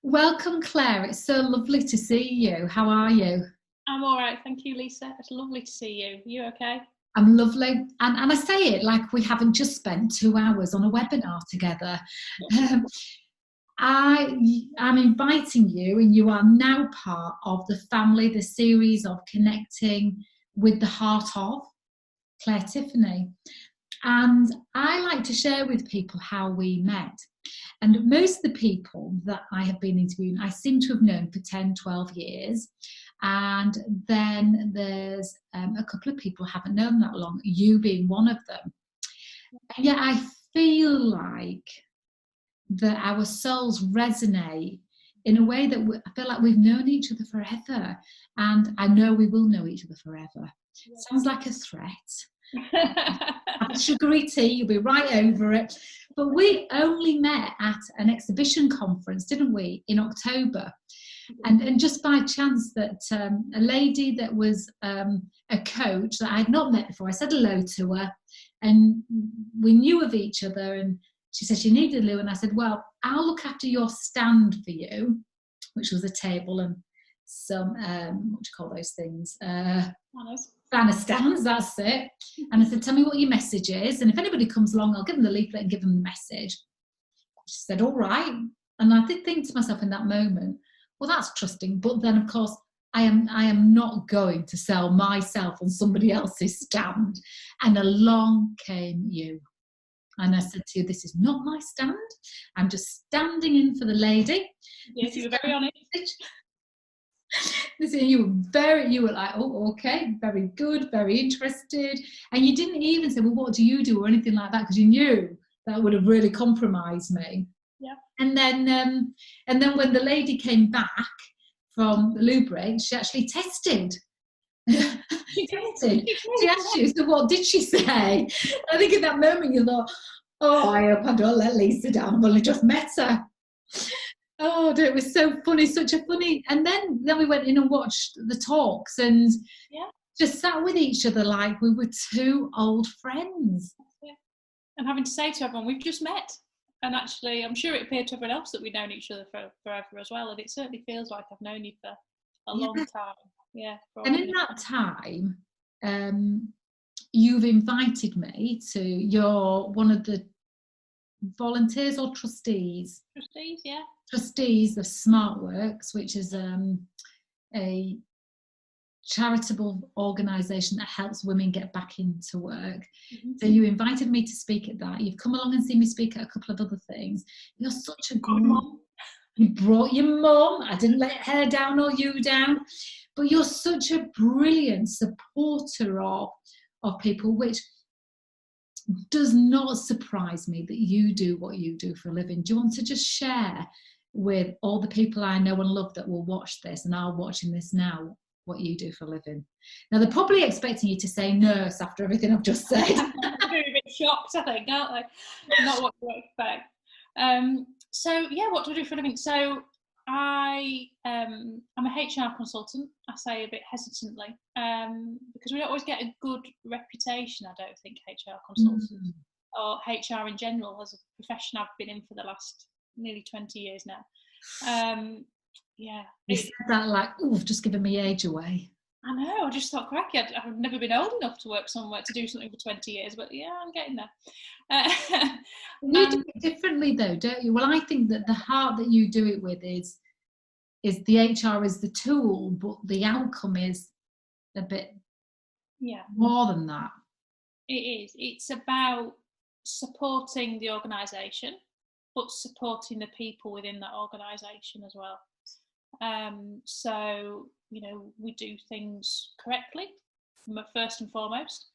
Welcome, Claire. It's so lovely to see you. How are you? I'm all right, thank you, Lisa. It's lovely to see you. You okay? I'm lovely. And I say it like we haven't just spent 2 hours on a webinar together. Um, I'm inviting you, and you are now part of the family, the series of Connecting with the Heart of Claire Tiffney. And I like to share with people how we met. And most of the people that I have been interviewing, I seem to have known for 10, 12 years. And then there's a couple of people I haven't known that long, you being one of them. And yet I feel like that our souls resonate in a way that I feel like we've known each other forever. And I know we will know each other forever. Sounds like a threat. Have a sugary tea, you'll be right over it. But we only met at an exhibition conference, didn't we, in October? And just by chance that a lady that was a coach that I had not met before, I said hello to her, and we knew of each other, and she said she needed a loo, and I said, well, I'll look after your stand for you, which was a table and some, what do you call those things? Banner stands, that's it. And I said, tell me what your message is, and if anybody comes along, I'll give them the leaflet and give them the message. She said, all right. And I did think to myself in that moment, well, that's trusting. But then, of course, I am not going to sell myself on somebody else's stand. And along came you. And I said to you, this is not my stand. I'm just standing in for the lady. Yes, you were very honest. You were like, oh, okay, very good, very interested. And you didn't even say, well, what do you do or anything like that, because you knew that would have really compromised me. Yeah. And then when the lady came back from the loo break, she actually tested. She tested. She asked you, so what did she say? I think in that moment you thought, oh, I hope I don't let Lisa down. I've only just met her. Oh, it was so funny, such a funny. And then we went in and watched the talks and just sat with each other like we were two old friends. Yeah. And having to say to everyone, we've just met. And actually, I'm sure it appeared to everyone else that we'd known each other for forever as well. And it certainly feels like I've known you for a long time. Yeah. And in that time, you've invited me to, you're one of the volunteers or trustees? Trustees, yeah. Trustees of SmartWorks, which is a charitable organisation that helps women get back into work. Mm-hmm. So you invited me to speak at that. You've come along and seen me speak at a couple of other things. You're such a good mum. You brought your mum. I didn't let her down or you down. But you're such a brilliant supporter of people, which does not surprise me that you do what you do for a living. Do you want to just share with all the people I know and love that will watch this and are watching this now what you do for a living? Now, they're probably expecting you to say nurse after everything I've just said. They're a bit shocked, I think, aren't they? Not what to expect. So, yeah, what do I do for a living? So I'm a HR consultant, I say a bit hesitantly, because we don't always get a good reputation, I don't think, HR consultants or HR in general as a profession I've been in for the last nearly 20 years now. Yeah. You said that like, ooh, just giving me age away. I know, I just thought, cracky, I've never been old enough to work somewhere, to do something for 20 years, but yeah, I'm getting there. You do it differently though, don't you? Well, I think that the heart that you do it with is the HR is the tool, but the outcome is a bit more than that. It is. It's about supporting the organisation, but supporting the people within that organisation as well. So, you know, we do things correctly, first and foremost,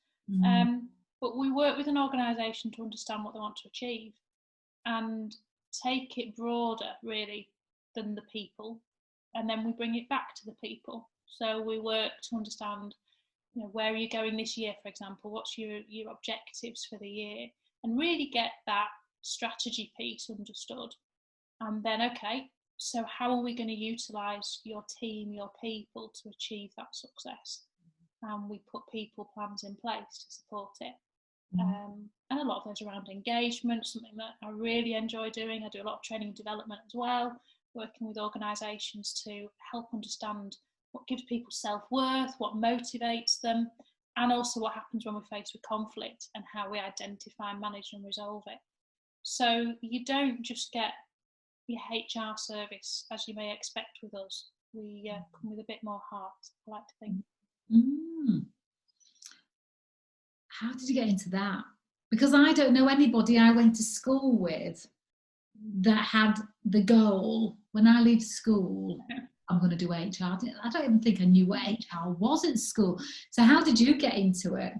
but we work with an organisation to understand what they want to achieve and take it broader, really, than the people, and then we bring it back to the people. So we work to understand, you know, where are you going this year, for example, what's your objectives for the year, and really get that strategy piece understood. And then, okay, so how are we going to utilise your team, your people to achieve that success? And we put people plans in place to support it. And a lot of those around engagement, something that I really enjoy doing. I do a lot of training and development as well, working with organisations to help understand what gives people self-worth, what motivates them, and also what happens when we're faced with conflict and how we identify, manage and resolve it. So you don't just get your HR service as you may expect with us. We come with a bit more heart, I like to think. How did you get into that? Because I don't know anybody I went to school with that had the goal, when I leave school, I'm going to do HR. I don't even think I knew what HR was at school. So how did you get into it?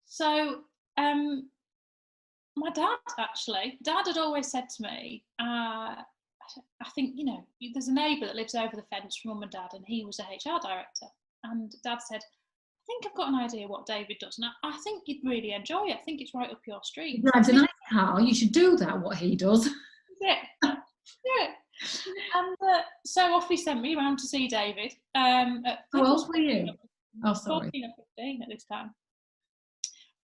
So my dad, actually, Dad had always said to me, I think, you know, there's a neighbour that lives over the fence from Mum and Dad, and he was a HR director. And Dad said, I think I've got an idea what David does, and I think you'd really enjoy it. I think it's right up your street. He drives a nice car. You should do that, what he does. Yeah. And so off he sent me around to see David. How old were you? Oh, sorry. 14 or 15 at this time.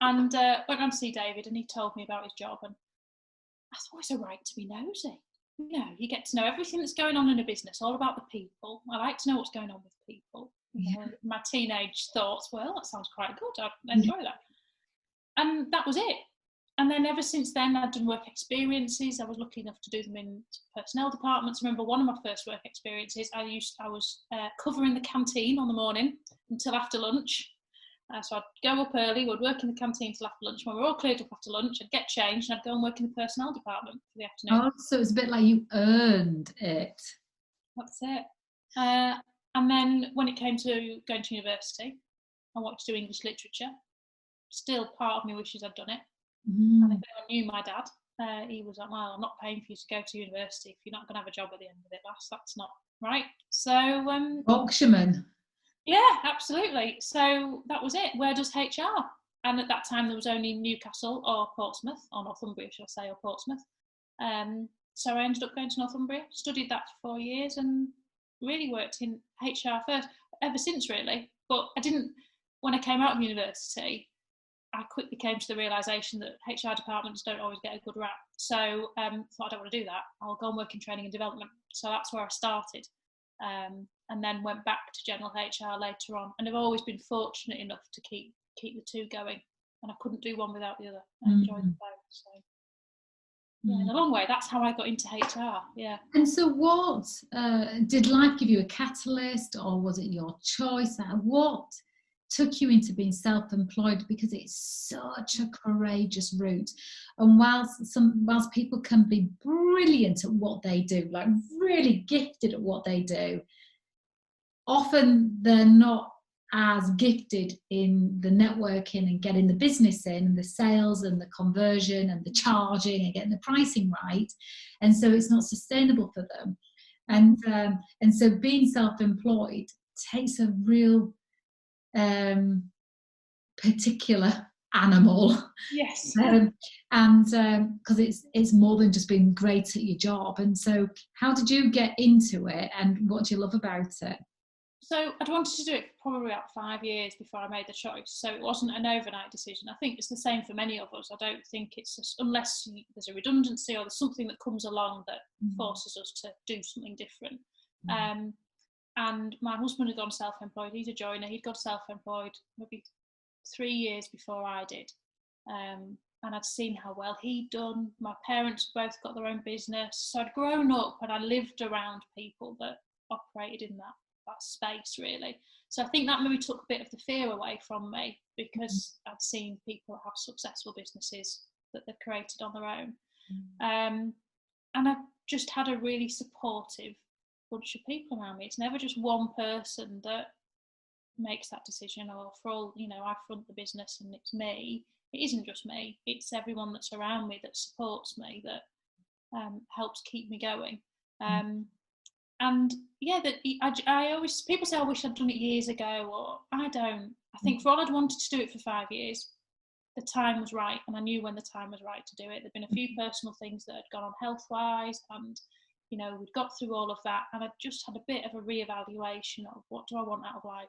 And went round to see David, and he told me about his job, and I thought it's a right to be nosy. You know, you get to know everything that's going on in a business, all about the people. I like to know what's going on with people. You know, my teenage thoughts, well, that sounds quite good. I enjoy that. And that was it. And then ever since then, I'd done work experiences. I was lucky enough to do them in personnel departments. I remember one of my first work experiences, I was covering the canteen on the morning until after lunch. So I'd go up early, we'd work in the canteen till after lunch. When we were all cleared up after lunch, I'd get changed and I'd go and work in the personnel department for the afternoon. Oh, so it's a bit like you earned it. That's it. And then when it came to going to university, I wanted to do English literature. Still, part of me wishes I'd done it. And if anyone knew my dad, he was like, well, I'm not paying for you to go to university if you're not going to have a job at the end of it, lass. That's not right. So Yorkshireman. Yeah, absolutely. So that was it. Where does HR? And at that time, there was only Newcastle or Portsmouth, or Northumbria, shall I say, or Portsmouth. So I ended up going to Northumbria, studied that for 4 years, and really worked in HR first, ever since, really. But I didn't, when I came out of university, I quickly came to the realisation that HR departments don't always get a good rap. So I thought, I don't want to do that. I'll go and work in training and development. So that's where I started. And then went back to general HR later on. And I've always been fortunate enough to keep the two going. And I couldn't do one without the other. I enjoyed them both. So yeah, in a long way, that's how I got into HR. Yeah. And so what, did life give you a catalyst, or was it your choice? What took you into being self-employed? Because it's such a courageous route, and whilst people can be brilliant at what they do, like really gifted at what they do, often they're not as gifted in the networking and getting the business in, and the sales and the conversion and the charging and getting the pricing right, and so it's not sustainable for them. And so being self-employed takes a real particular animal. Yes. And because it's more than just being great at your job. And so how did you get into it, and what do you love about it? So I'd wanted to do it for probably about 5 years before I made the choice. So it wasn't an overnight decision. I think it's the same for many of us. I don't think it's just, unless there's a redundancy or there's something that comes along that forces us to do something different. And my husband had gone self-employed. He's a joiner. He'd gone self-employed maybe 3 years before I did. And I'd seen how well he'd done. My parents both got their own business. So I'd grown up and I lived around people that operated in that space, really. So I think that maybe took a bit of the fear away from me, because I'd seen people have successful businesses that they've created on their own. And I've just had a really supportive bunch of people around me. It's never just one person that makes that decision, or for all, you know, I front the business and it's me. It isn't just me, it's everyone that's around me that supports me, that helps keep me going. And yeah, that I always, people say I wish I'd done it years ago, or I don't. I think for all I'd wanted to do it for 5 years, the time was right, and I knew when the time was right to do it. There'd been a few personal things that had gone on health-wise, and you know, we'd got through all of that, and I just had a bit of a re-evaluation of what do I want out of life.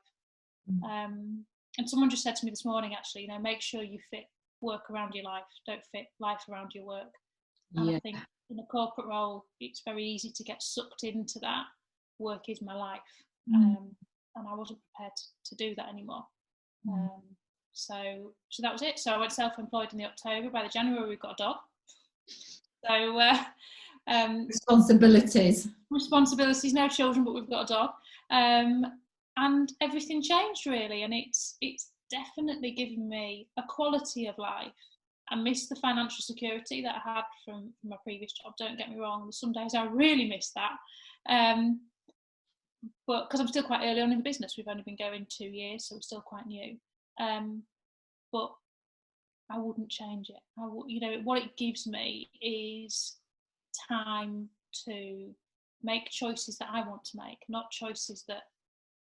And someone just said to me this morning, actually, you know, make sure you fit work around your life, don't fit life around your work. And I think in a corporate role, it's very easy to get sucked into that. Work is my life. And I wasn't prepared to do that anymore. So that was it. So I went self-employed in the October. By the January, we've got a dog. So responsibilities, no children, but we've got a dog. And everything changed really. And it's definitely given me a quality of life. I miss the financial security that I had from my previous job. Don't get me wrong. Some days I really miss that. But because I'm still quite early on in the business, we've only been going 2 years, so we're still quite new. But I wouldn't change it. What it gives me is time to make choices that I want to make, not choices that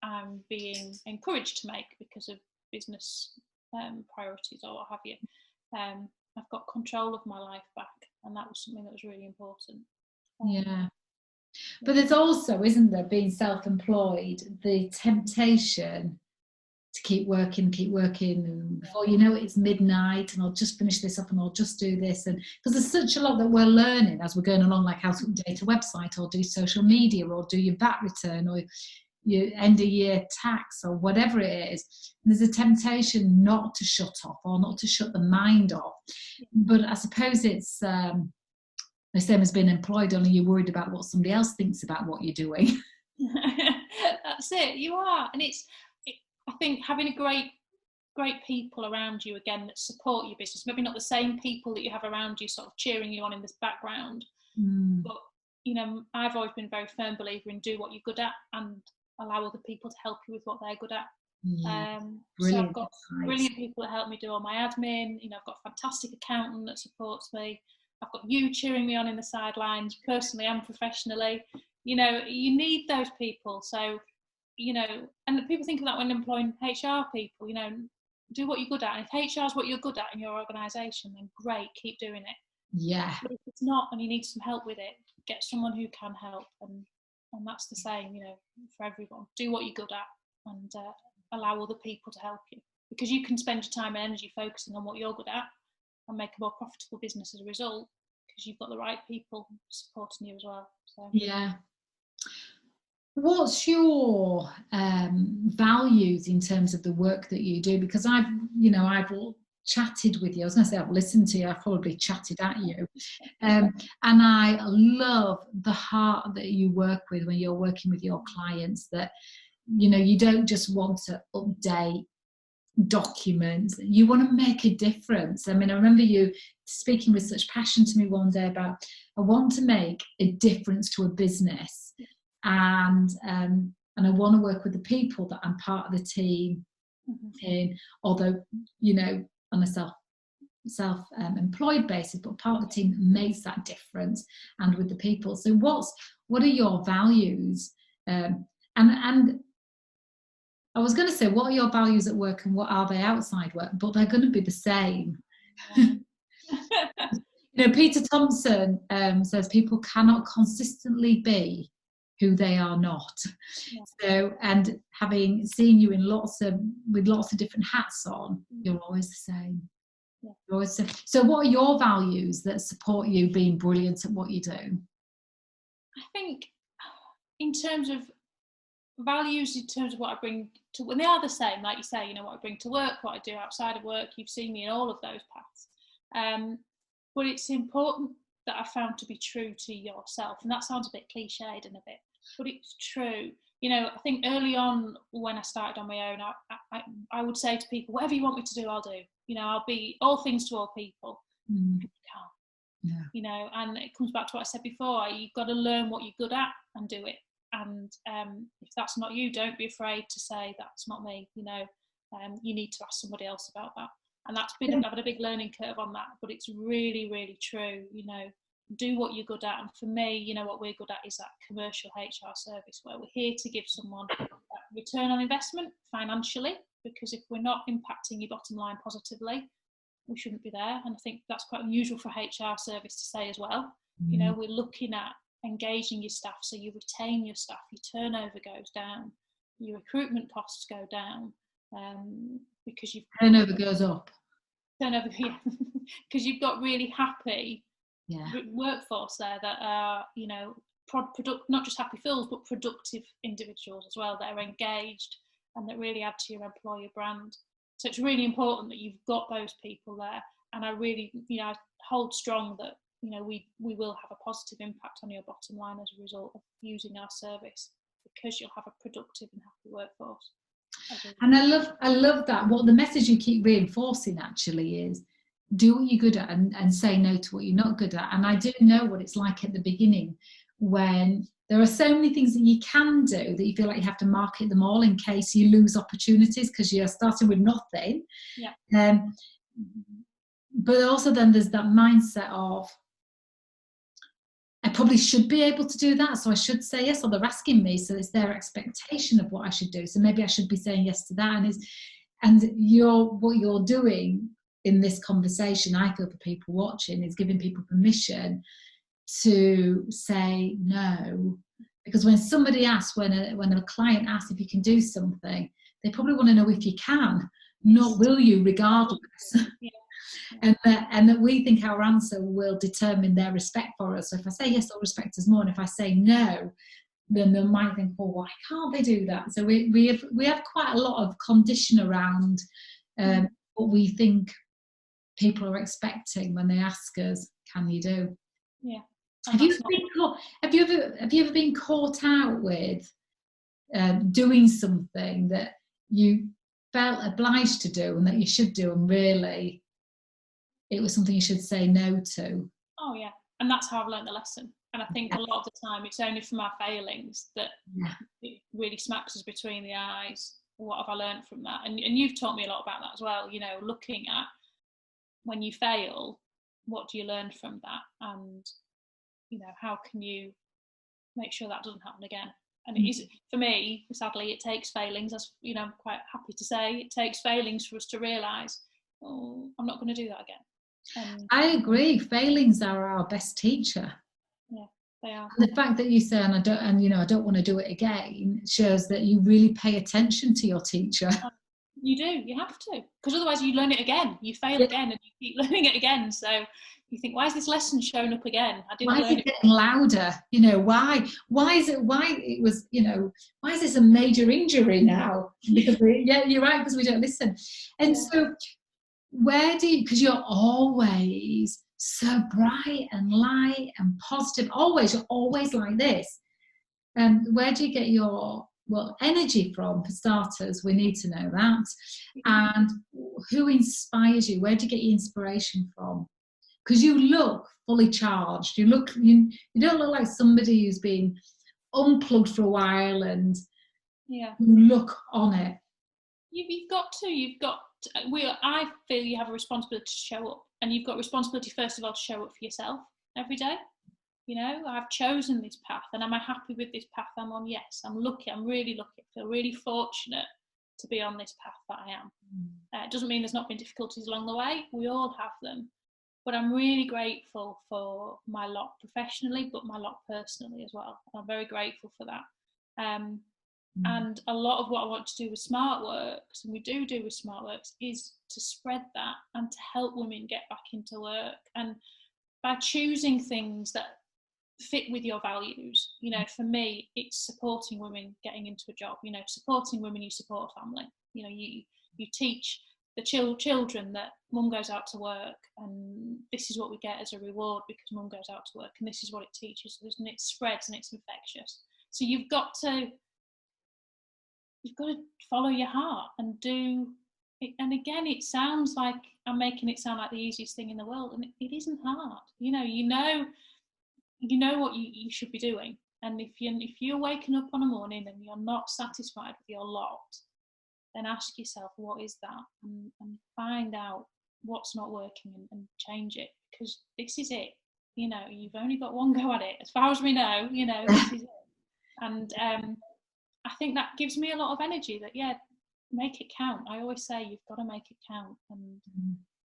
I'm being encouraged to make because of business priorities or what have you. I've got control of my life back, and that was something that was really important. But there's also, isn't there, being self-employed, the temptation to keep working, and before you know it, it's midnight, and I'll just finish this up, and I'll just do this. And because there's such a lot that we're learning as we're going along, like how to update a website, or do social media, or do your VAT return, or your end of year tax, or whatever it is. And there's a temptation not to shut off, or not to shut the mind off. But I suppose it's the same as being employed, only you're worried about what somebody else thinks about what you're doing. That's it, you are. And I think having a great people around you, again, that support your business, maybe not the same people that you have around you sort of cheering you on in this background, but I've always been a very firm believer in do what you're good at and allow other people to help you with what they're good at. So I've got brilliant people that help me do all my admin. I've got a fantastic accountant that supports me. I've got you cheering me on in the sidelines, personally and professionally. You need those people. So, and people think of that when employing HR people, do what you're good at. And if HR is what you're good at in your organisation, then great, keep doing it. Yeah. But if it's not and you need some help with it, get someone who can help. And that's the same, for everyone. Do what you're good at and allow other people to help you. Because you can spend your time and energy focusing on what you're good at and make a more profitable business as a result, because you've got the right people supporting you as well. So. Yeah. What's your values in terms of the work that you do? Because I've chatted with you. I was going to say I've listened to you. I've probably chatted at you. And I love the heart that you work with when you're working with your clients, that, you don't just want to update documents, you want to make a difference. I mean, I remember you speaking with such passion to me one day about, I want to make a difference to a business, and I want to work with the people that I'm part of the team in, although on a self-employed basis, but part of the team that makes that difference, and with the people. So what are your values, and I was going to say, what are your values at work and what are they outside work? But they're going to be the same. Peter Thompson says people cannot consistently be who they are not. Yeah. So, and having seen you with lots of different hats on, you're always the same. Yeah. You're always the same. So what are your values that support you being brilliant at what you do? I think in terms of values, in terms of what I bring to, when they are the same, like you say, what I bring to work, what I do outside of work, you've seen me in all of those paths. But it's important that I found to be true to yourself, and that sounds a bit cliched and a bit, but it's true. I think early on when I started on my own, I would say to people, whatever you want me to do, I'll do. I'll be all things to all people. You can't. Yeah. And it comes back to what I said before. You've got to learn what you're good at and do it. And if that's not you, don't be afraid to say that's not me. You need to ask somebody else about that. And I've had a big learning curve on that, but it's really, really true. Do what you're good at. And for me, what we're good at is that commercial HR service, where we're here to give someone a return on investment financially, because if we're not impacting your bottom line positively, we shouldn't be there. And I think that's quite unusual for HR service to say as well. We're looking at engaging your staff so you retain your staff, your turnover goes down, your recruitment costs go down, because turnover goes up. turnover, yeah, because you've got really happy Yeah. workforce there that are, you know, not just happy fills, but productive individuals as well that are engaged and that really add to your employer brand. So it's really important that you've got those people there. And I really, you know, I hold strong that, you know, we will have a positive impact on your bottom line as a result of using our service, because you'll have a productive and happy workforce. And I love that. What the message you keep reinforcing actually is, do what you're good at and say no to what you're not good at. And I do know what it's like at the beginning, when there are so many things that you can do that you feel like you have to market them all in case you lose opportunities because you're starting with nothing. Yeah. But also then there's that mindset of, I probably should be able to do that, so I should say yes, or they're asking me, so it's their expectation of what I should do, so maybe I should be saying yes to that. And what you're doing in this conversation, I feel, for people watching, is giving people permission to say no. Because when somebody asks, when a client asks if you can do something, they probably want to know if you can, not will you, regardless. Yeah. And that we think our answer will determine their respect for us. So if I say yes, they'll respect us more, and if I say no, then they might think, well, why can't they do that? So we have quite a lot of condition around what we think people are expecting when they ask us, can you do? Yeah. Have you ever been caught out with doing something that you felt obliged to do and that you should do, and really it was something you should say no to? Oh yeah, and that's how I've learned the lesson. And I think a lot of the time it's only from our failings that it really smacks us between the eyes. What have I learned from that? And you've taught me a lot about that as well, you know, looking at when you fail, what do you learn from that? And, you know, how can you make sure that doesn't happen again? And it is, for me, sadly, it takes failings, as you know, I'm quite happy to say, it takes failings for us to realise, oh, I'm not going to do that again. I agree. Failings are our best teacher. Yeah, they are. And the fact that you say, I don't want to do it again, shows that you really pay attention to your teacher. You do. You have to, because otherwise you learn it again. You fail again, and you keep learning it again. So you think, why is this lesson showing up again? Why is it getting louder? You know, why is this a major injury now? Because you're right, because we don't listen. And so because you're always so bright and light and positive, you're always like this. Where do you get your energy from, for starters? We need to know that. And who inspires you? Where do you get your inspiration from? Because you look fully charged. You don't look like somebody who's been unplugged for a while, and you look on it. I feel you have a responsibility to show up, and you've got responsibility first of all to show up for yourself every day. You know, I've chosen this path, and am I happy with this path I'm on? Yes, I'm lucky. I'm really lucky. I feel really fortunate to be on this path that I am. It doesn't mean there's not been difficulties along the way. We all have them. But I'm really grateful for my lot professionally, but my lot personally as well. I'm very grateful for that. And a lot of what I want to do with SmartWorks, and we do with SmartWorks, is to spread that and to help women get back into work. And by choosing things that fit with your values, you know, for me, it's supporting women getting into a job, you know, supporting women, you support family. You know, you teach the children that mum goes out to work, and this is what we get as a reward because mum goes out to work, and this is what it teaches us, and it spreads and it's infectious. So you've got to follow your heart and do it. And again, it sounds like I'm making it sound like the easiest thing in the world, and it isn't hard. You know what you should be doing. And if you're waking up on a morning and you're not satisfied with your lot, then ask yourself, what is that? And find out what's not working and change it, because this is it. You know, you've only got one go at it, as far as we know. You know, this is it. And I think that gives me a lot of energy. That make it count. I always say you've got to make it count. And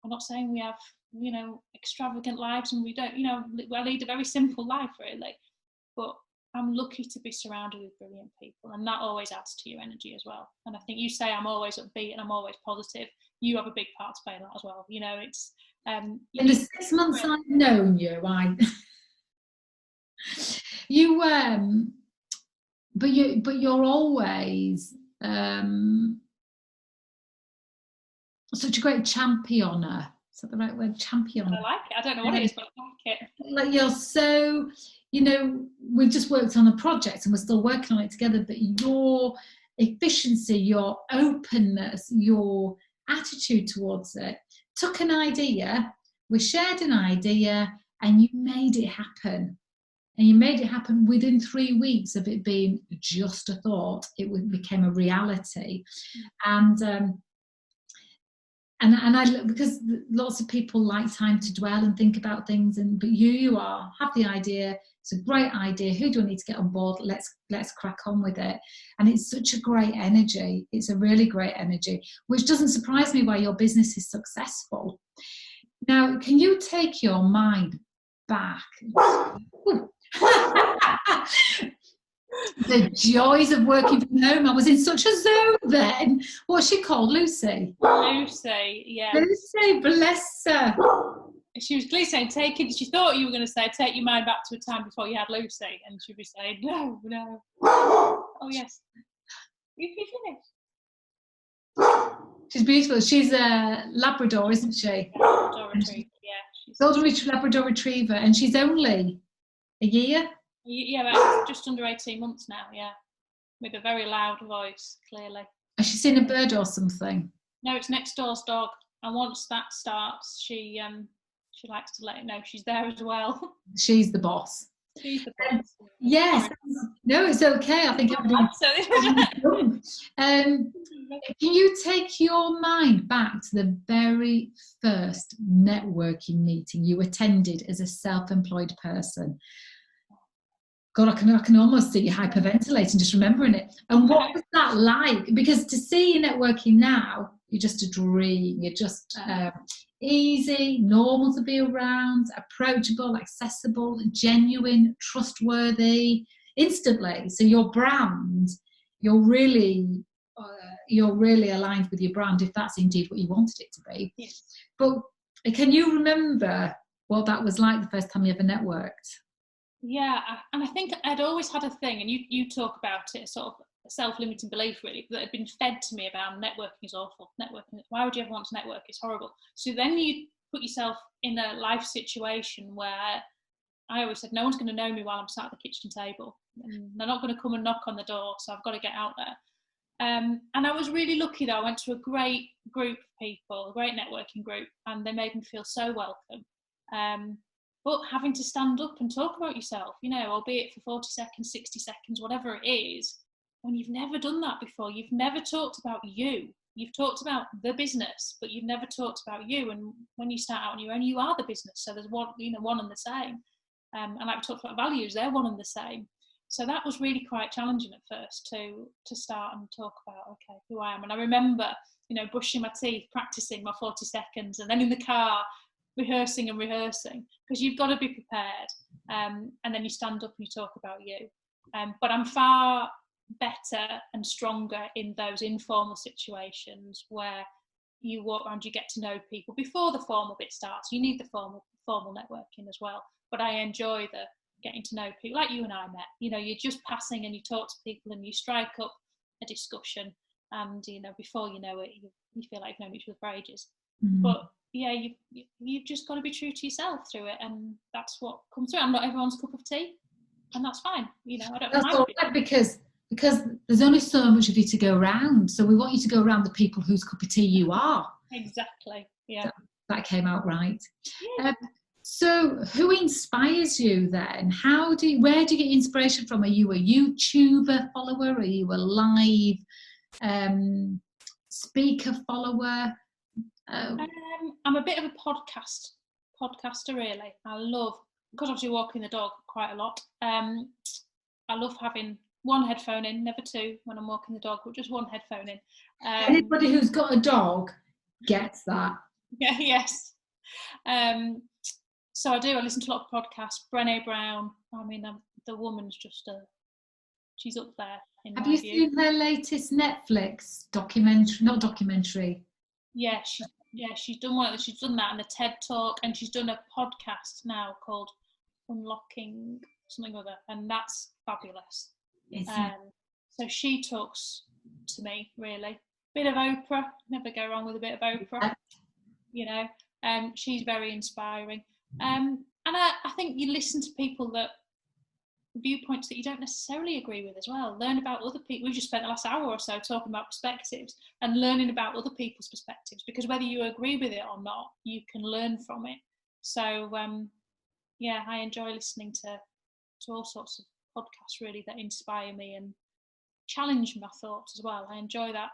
I'm not saying we have, you know, extravagant lives, and we don't. You know, I lead a very simple life really, but I'm lucky to be surrounded with brilliant people, and that always adds to your energy as well. And I think you say I'm always upbeat and I'm always positive. You have a big part to play in that as well. You know, it's in the 6 months I've known you, but you're always such a great championer. Is that the right word? Champion. I like it. I don't know what it is, but I like it. Like, you're so, we've just worked on a project and we're still working on it together, but your efficiency, your openness, your attitude towards it, took an idea, we shared an idea, and you made it happen. And you made it happen within 3 weeks of it being just a thought. It became a reality. And I, because lots of people like time to dwell and think about things, but you have the idea. It's a great idea. Who do I need to get on board? Let's crack on with it. And it's such a great energy. It's a really great energy, which doesn't surprise me why your business is successful. Now, can you take your mind back? The joys of working from home. I was in such a zone then. What's she called? Lucy? Lucy, yeah. Lucy, bless her. She was clearly saying, she thought you were going to say, take your mind back to a time before you had Lucy. And she'd be saying, no. Oh, yes. You finished? She's beautiful. She's a Labrador, isn't she? Labrador Retriever, yeah. Golden Labrador Retriever. And she's only a year? Yeah, about just under 18 months now, yeah. With a very loud voice, clearly. Has she seen a bird or something? No, it's next door's dog. And once that starts, she likes to let it know she's there as well. She's the boss. She's the boss. Yes. No, it's okay. I think can you take your mind back to the very first networking meeting you attended as a self-employed person? God, I can almost see you hyperventilating just remembering it. And what was that like? Because to see you networking now, you're just a dream. You're just easy, normal to be around, approachable, accessible, genuine, trustworthy, instantly. So your brand, you're really aligned with your brand, if that's indeed what you wanted it to be. Yes. But can you remember what that was like the first time you ever networked? Yeah, and I think I'd always had a thing, and you talk about it, sort of a self-limiting belief really, that had been fed to me about networking is awful. Networking, why would you ever want to network? It's horrible. So then you put yourself in a life situation where I always said, no one's going to know me while I'm sat at the kitchen table. And they're not going to come and knock on the door, so I've got to get out there. And I was really lucky that I went to a great group of people, a great networking group, and they made me feel so welcome. But having to stand up and talk about yourself, albeit for 40 seconds, 60 seconds, whatever it is, when you've never done that before, you've never talked about you. You've talked about the business, but you've never talked about you. And when you start out on your own, you are the business. So there's one and the same. And like we talked about values, they're one and the same. So that was really quite challenging at first to start and talk about, okay, who I am. And I remember, brushing my teeth, practicing my 40 seconds, and then in the car, rehearsing, because you've got to be prepared. And then you stand up and you talk about you. But I'm far better and stronger in those informal situations where you walk around, you get to know people before the formal bit starts. You need the formal networking as well. But I enjoy the getting to know people like you and I met. You're just passing and you talk to people and you strike up a discussion, and before you know it, you feel like you've known each other for ages. Mm. But yeah, you've just got to be true to yourself through it, and that's what comes through. I'm not everyone's cup of tea, and that's fine. I don't. That's all right, because there's only so much of you to go around. So we want you to go around the people whose cup of tea you are. Exactly. Yeah. That came out right. Yeah. So who inspires you then? Where do you get inspiration from? Are you a YouTuber follower? Are you a live speaker follower? I'm a bit of a podcaster really. I love, because obviously walking the dog quite a lot. I love having one headphone in, never two when I'm walking the dog, but just one headphone in. Anybody who's got a dog gets that. Yeah, yes. So I listen to a lot of podcasts. Brené Brown, I mean, the woman's just she's up there in Have my you view. seen her latest Netflix documentary? Not documentary. Yeah, she's done one. She's done that and a TED talk, and she's done a podcast now called Unlocking something or other, and that's fabulous. So she talks to me, really. Bit of Oprah, never go wrong with a bit of Oprah. You know, she's very inspiring. And I think you listen to people that viewpoints that you don't necessarily agree with as well. Learn about other people. We just spent the last hour or so talking about perspectives and learning about other people's perspectives, because whether you agree with it or not, you can learn from it. So yeah, I enjoy listening to all sorts of podcasts really that inspire me and challenge my thoughts as well. I enjoy that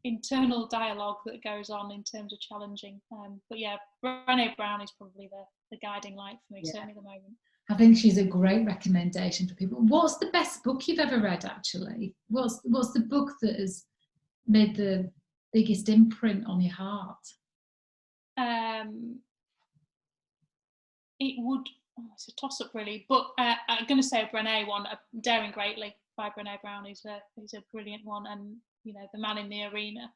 internal dialogue that goes on in terms of challenging. But yeah, Brené Brown is probably the guiding light for me, certainly at the moment. I think she's a great recommendation for people. What's the best book you've ever read, actually? What's the book that has made the biggest imprint on your heart? It would, it's a toss-up really, but I'm going to say a Brené one, Daring Greatly by Brené Brown is a brilliant one, and you know, The Man in the Arena.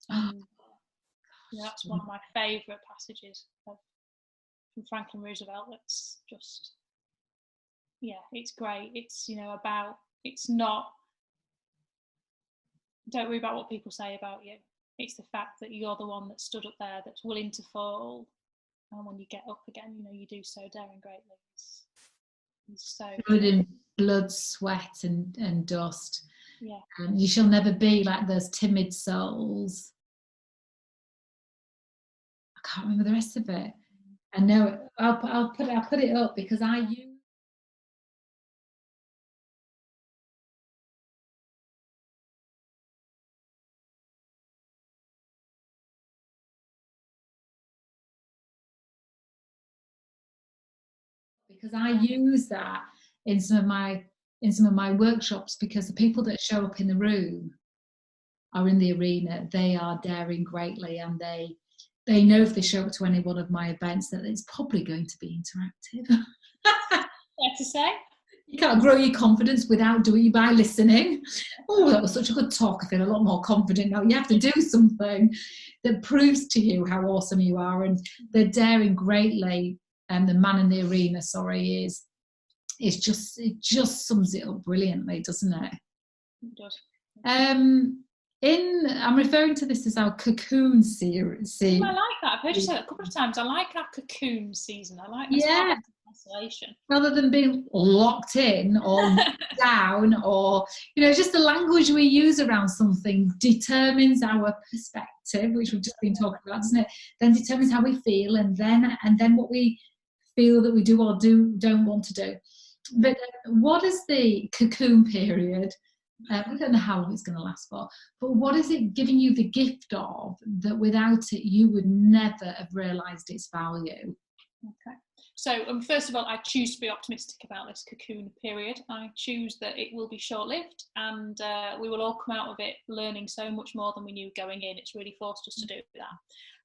You know, that's one of my favourite passages from Franklin Roosevelt. That's just, yeah, it's great. It's, you know, about, it's not, don't worry about what people say about you. It's the fact that you're the one that stood up there, that's willing to fall, and when you get up again, you know, you do so daring greatly. It's so good in blood, sweat, and dust. Yeah. You shall never be like those timid souls. I can't remember the rest of it. I know it. I'll put it up because I use. Because I use that in some of my workshops, because the people that show up in the room are in the arena. They are daring greatly, and they know if they show up to any one of my events that it's probably going to be interactive. Fair to say. You can't grow your confidence without doing it by listening. Oh, that was such a good talk. I feel a lot more confident now. You have to do something that proves to you how awesome you are, and they're daring greatly. And The Man in the Arena, it just sums it up brilliantly, doesn't it? It does. I'm referring to this as our cocoon series. I like that. I've heard you say that a couple of times. I like our cocoon season. I like that. Isolation. Rather than being locked in or down, or, you know, just the language we use around something determines our perspective, which we've just been talking about, doesn't it? Then determines how we feel, and then what we feel that we do or don't want to do. But what is the cocoon period? We don't know how long it's going to last for, but what is it giving you the gift of that without it you would never have realised its value? Okay. So first of all, I choose to be optimistic about this cocoon period. I choose that it will be short-lived, and we will all come out of it learning so much more than we knew going in. It's really forced us to do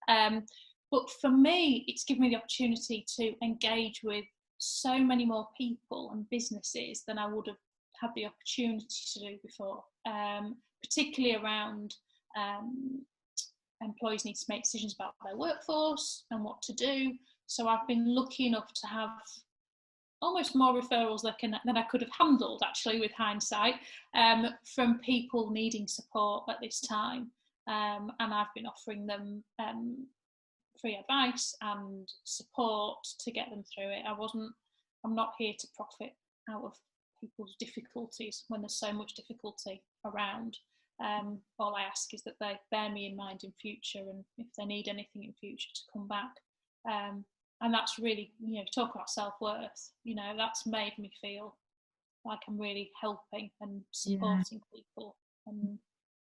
that. But for me, it's given me the opportunity to engage with so many more people and businesses than I would have had the opportunity to do before, particularly around employees need to make decisions about their workforce and what to do. So I've been lucky enough to have almost more referrals than I could have handled, actually, with hindsight, from people needing support at this time. And I've been offering them free advice and support to get them through it. I'm not here to profit out of people's difficulties when there's so much difficulty around. All I ask is that they bear me in mind in future, and if they need anything in future, to come back. And that's really, you know, talk about self-worth, you know, that's made me feel like I'm really helping and supporting people. And,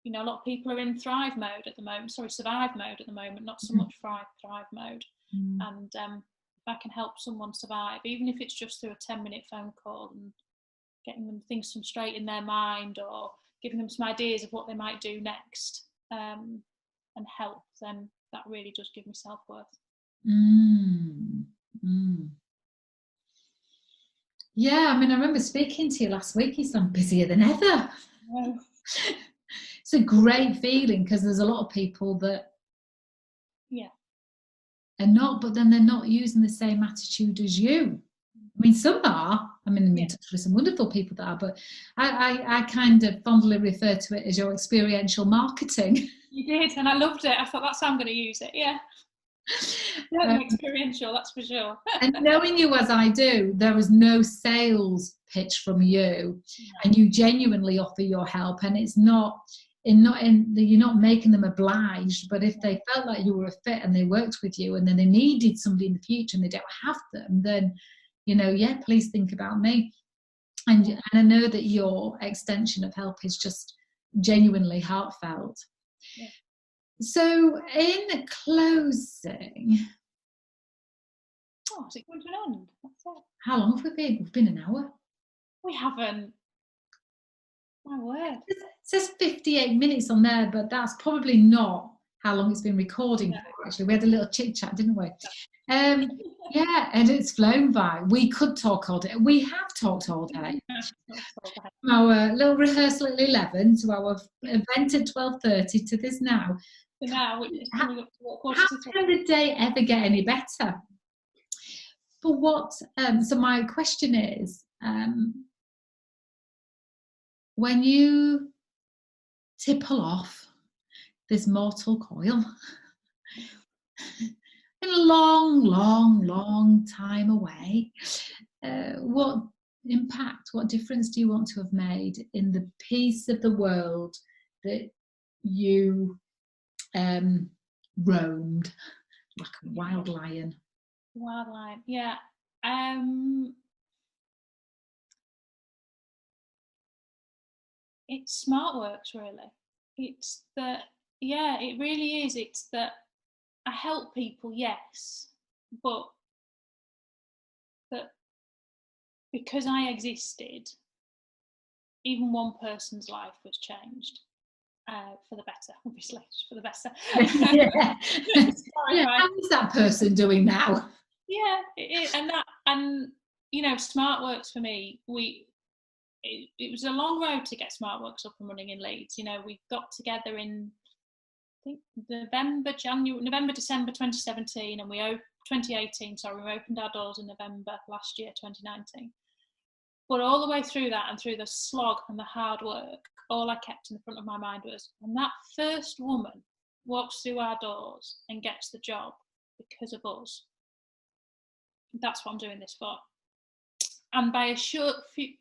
you know, a lot of people are in survive mode at the moment, not so much thrive mode. And if I can help someone survive, even if it's just through a 10-minute phone call and getting them things from straight in their mind, or giving them some ideas of what they might do next, and help, then that really does give me self-worth. Yeah, I mean, I remember speaking to you last week. You sound busier than ever. Oh. It's a great feeling because there's a lot of people that are not, but then they're not using the same attitude as you. I mean, some are. I mean, I'm in touch with some wonderful people that are, but I kind of fondly refer to it as your experiential marketing. You did, and I loved it. I thought that's how I'm going to use it. Yeah. Experiential, that's for sure. And knowing you as I do, there is no sales pitch from you, and you genuinely offer your help, and it's not you're not making them obliged, but if they felt like you were a fit and they worked with you and then they needed somebody in the future and they don't have them, then please think about me. And I know that your extension of help is just genuinely heartfelt. Yeah. So in closing, is it going to an end? That's it. How long have we been? We've been an hour. We haven't. My word. It says 58 minutes on there, but that's probably not how long it's been recording for, actually. We had a little chit chat, didn't we? Yeah, and it's flown by. We could talk all day. We have talked all day. Our little rehearsal at 11 to our event at 12:30 to this now. So now, which is coming up to what, how can the day ever get any better? But what? So my question is, when you tipple off this mortal coil in a long, long, long time away, what impact, what difference do you want to have made in the piece of the world that you roamed like a wild lion? Wild lion, yeah. It's SmartWorks, really. It's that, it really is. It's that I help people, yes, but that because I existed, even one person's life was changed for the better, obviously, for the better. How is that person doing now? Yeah, and SmartWorks for me, it was a long road to get SmartWorks up and running in Leeds. We got together in, I think, November, December 2017, and 2018. Sorry, we opened our doors in November last year, 2019. But all the way through that and through the slog and the hard work, all I kept in the front of my mind was, when that first woman walks through our doors and gets the job because of us, that's what I'm doing this for. And by a short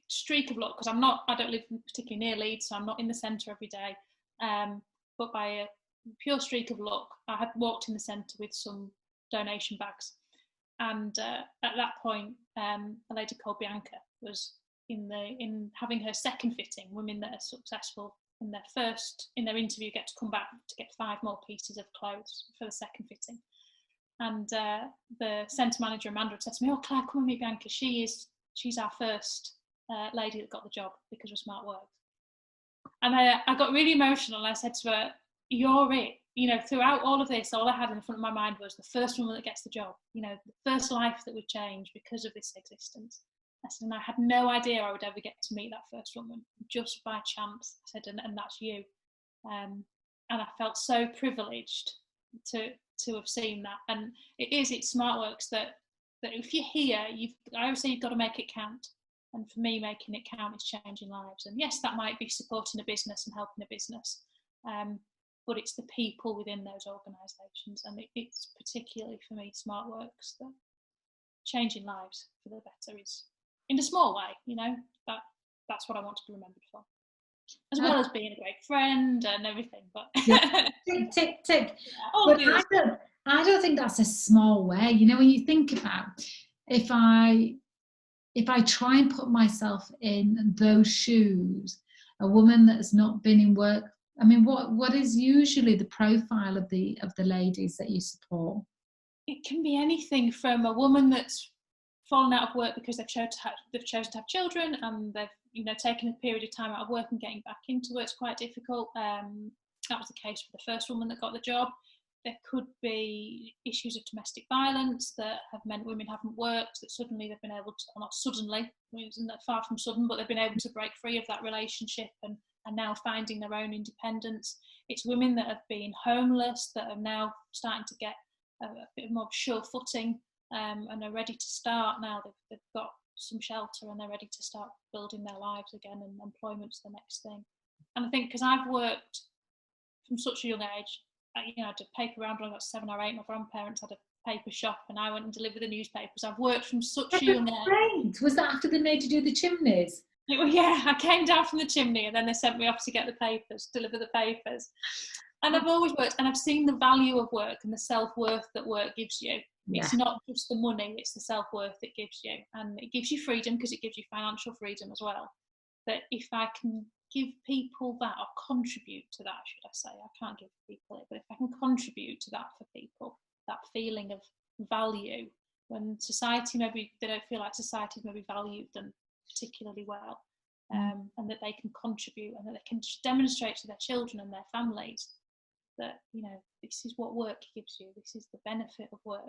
streak of luck, because I don't live particularly near Leeds, so I'm not in the centre every day, but by a pure streak of luck, I had walked in the centre with some donation bags. And at that point, a lady called Bianca was in having her second fitting. Women that are successful in their interview get to come back to get 5 more pieces of clothes for the second fitting. And the centre manager, Amanda, had said to me, "Oh, Claire, come and meet Bianca. She's our first lady that got the job because of SmartWorks." And I got really emotional, and I said to her, "You're it." Throughout all of this, all I had in the front of my mind was the first woman that gets the job, the first life that would change because of this existence. I said, and I had no idea I would ever get to meet that first woman, just by chance. I said, and that's you. And I felt so privileged to have seen that. And it's SmartWorks that if you're here, I always say you've got to make it count. And for me, making it count is changing lives. And yes, that might be supporting a business and helping a business. But it's the people within those organisations, and it's particularly for me SmartWorks that changing lives for the better is, in a small way, that's what I want to be remembered for, as well as being a great friend and everything. But tick. But I don't think that's a small way. When you think about, if I try and put myself in those shoes, a woman that's not been in work. I mean, what is usually the profile of the ladies that you support? It can be anything from a woman that's fallen out of work because they've chosen to have children, and they've taken a period of time out of work and getting back into work's quite difficult. That was the case for the first woman that got the job. there could be issues of domestic violence that have meant women haven't worked, that suddenly they've been able to, or not suddenly, isn't that far from sudden, but they've been able to break free of that relationship and are now finding their own independence. It's women that have been homeless that are now starting to get a bit more sure footing and are ready to start now. They've got some shelter and they're ready to start building their lives again, and employment's the next thing. And I think because I've worked from such a young age, I had a paper round when I got 7 or 8. My grandparents had a paper shop and I went and delivered the newspapers. I've worked from such a young age. Great. Was that after they made you do the chimneys? Yeah, I came down from the chimney and then they sent me off to get the papers, deliver the papers. And I've always worked, and I've seen the value of work and the self-worth that work gives you. Yeah. It's not just the money, it's the self-worth it gives you. And it gives you freedom because it gives you financial freedom as well. But if I can give people that, or contribute to that, should I say, I can't give people it, but if I can contribute to that for people, that feeling of value, when society, maybe they don't feel like society's maybe valued them particularly well, and that they can contribute and that they can just demonstrate to their children and their families that, this is what work gives you, this is the benefit of work,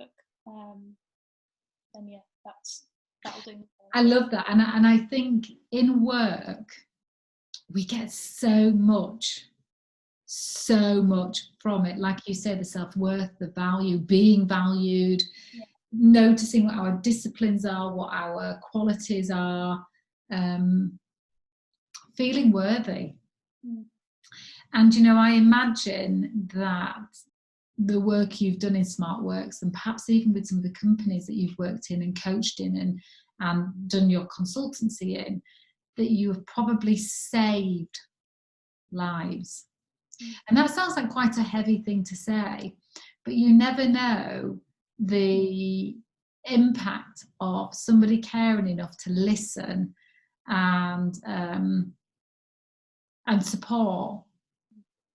then yeah, that'll do. I love that. And I think in work we get so much from it, like you say, the self-worth, the value, being valued, noticing what our disciplines are, what our qualities are, feeling worthy. And I imagine that the work you've done in Smart Works, and perhaps even with some of the companies that you've worked in and coached in and done your consultancy in, that you have probably saved lives. And that sounds like quite a heavy thing to say, but you never know the impact of somebody caring enough to listen and support.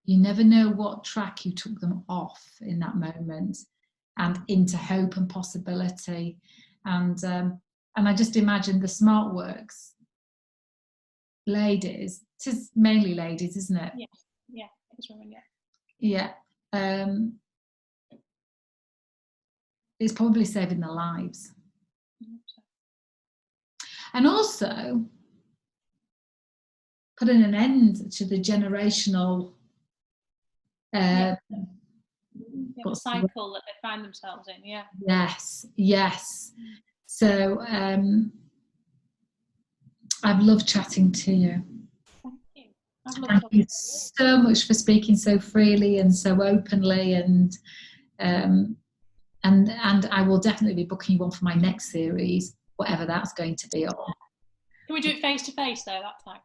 You never know what track you took them off in that moment and into hope and possibility. And I just imagine the Smart Works ladies, it is mainly ladies, isn't it? Yeah, it's women, yeah. It's probably saving their lives. And also putting an end to the generational cycle that they find themselves in. Yes. So I've loved chatting to you. Thank you so much for speaking so freely and so openly, and I will definitely be booking you on for my next series, whatever that's going to be on. Can we do it face to face though that time?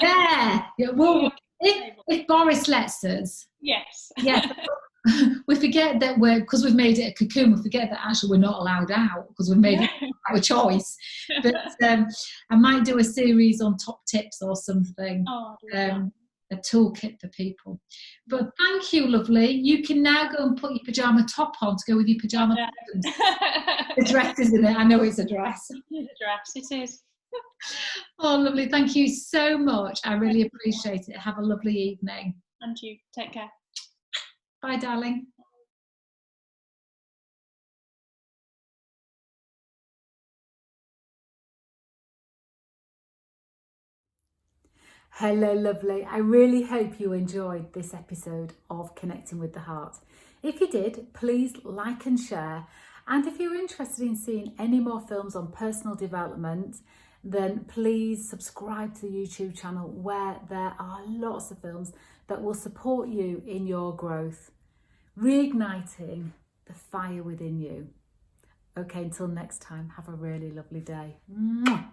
Yeah. Well, if Boris lets us. Yes. Yeah. We forget that because we've made it a cocoon, we forget that actually we're not allowed out because we've made it our choice. But I might do a series on top tips or something, a toolkit for people. But thank you, lovely. You can now go and put your pyjama top on to go with your pyjama bottoms. The dress, isn't it? I know it's a dress. It is. Oh, lovely. Thank you so much. I really appreciate it. Have a lovely evening. And you. Take care. Bye, darling. Hello, lovely. I really hope you enjoyed this episode of Connecting with the Heart. If you did, please like and share. And if you're interested in seeing any more films on personal development, then please subscribe to the YouTube channel where there are lots of films that will support you in your growth, reigniting the fire within you. Okay, until next time, have a really lovely day. Mwah.